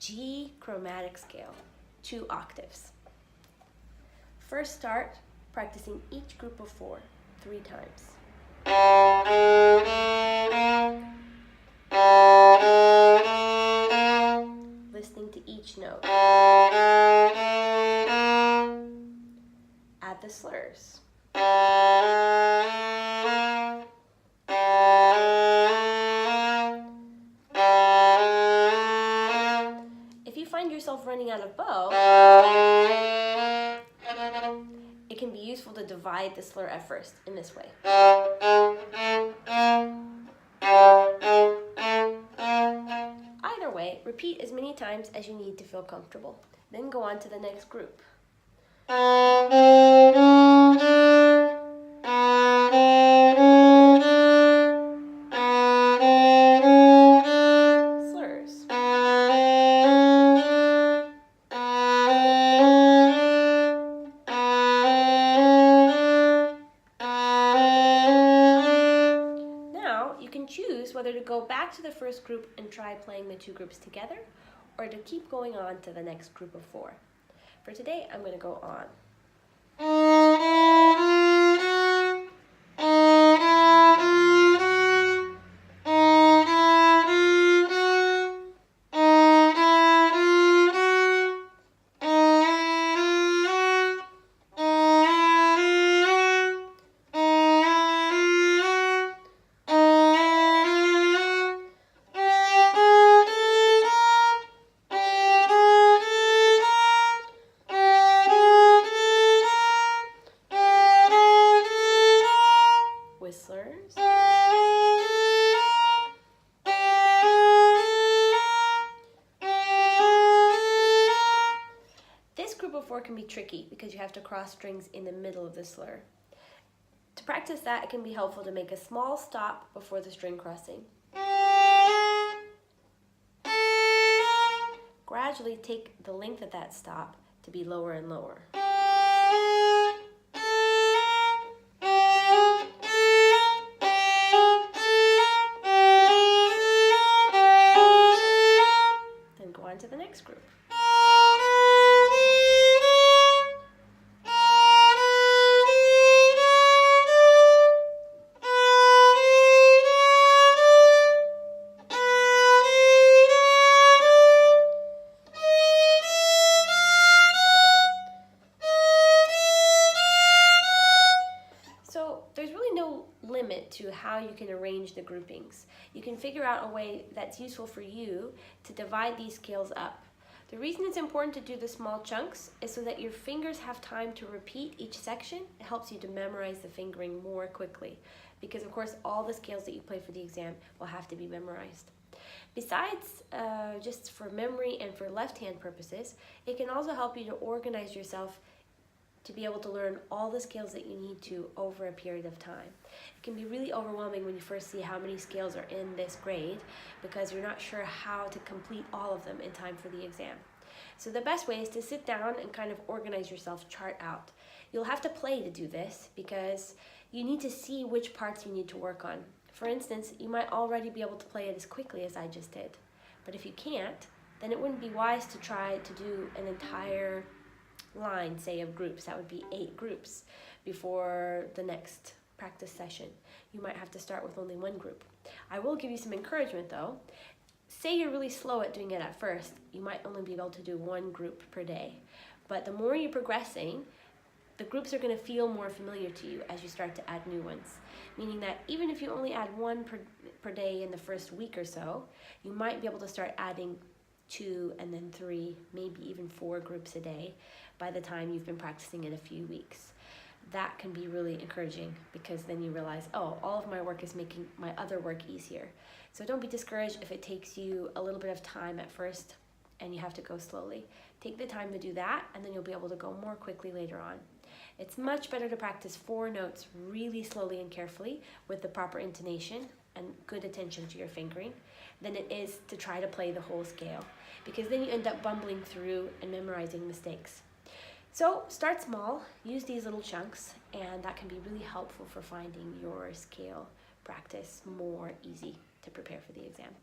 G chromatic scale, 2 octaves. First start practicing each group of 4 3 times. Listening to each note. Add the slurs. If you find yourself running out of bow, it can be useful to divide the slur at first in this way. Either way, repeat as many times as you need to feel comfortable. Then go on to the next group. Slurs. Now, you can choose whether to go back to the first group and try playing the 2 groups together, or to keep going on to the next group of 4. For today, I'm going to go on. Whistlers. This group of 4 can be tricky because you have to cross strings in the middle of the slur. To practice that, it can be helpful to make a small stop before the string crossing. Gradually take the length of that stop to be lower and lower. To the next group. So there's really no limit to how you can arrange the groupings. You can figure out a way that's useful for you to divide these scales up. The reason it's important to do the small chunks is so that your fingers have time to repeat each section. It helps you to memorize the fingering more quickly, because of course all the scales that you play for the exam will have to be memorized. Besides just for memory and for left-hand purposes, it can also help you to organize yourself to be able to learn all the scales that you need to over a period of time. It can be really overwhelming when you first see how many scales are in this grade, because you're not sure how to complete all of them in time for the exam. So the best way is to sit down and kind of organize yourself, chart out. You'll have to play to do this because you need to see which parts you need to work on. For instance, you might already be able to play it as quickly as I just did. But if you can't, then it wouldn't be wise to try to do an entire line, say, of groups. That would be 8 groups before the next practice session. You might have to start with only 1 group. I will give you some encouragement though. Say you're really slow at doing it at first, you might only be able to do 1 group per day. But the more you're progressing, the groups are going to feel more familiar to you as you start to add new ones. Meaning that even if you only add 1 per day in the first week or so, you might be able to start adding 2 and then 3, maybe even 4 groups a day by the time you've been practicing it a few weeks. That can be really encouraging, because then you realize, oh, all of my work is making my other work easier. So don't be discouraged if it takes you a little bit of time at first and you have to go slowly. Take the time to do that, and then you'll be able to go more quickly later on. It's much better to practice 4 notes really slowly and carefully with the proper intonation and good attention to your fingering than it is to try to play the whole scale, because then you end up bumbling through and memorizing mistakes. So start small, use these little chunks, and that can be really helpful for finding your scale practice more easy to prepare for the exam.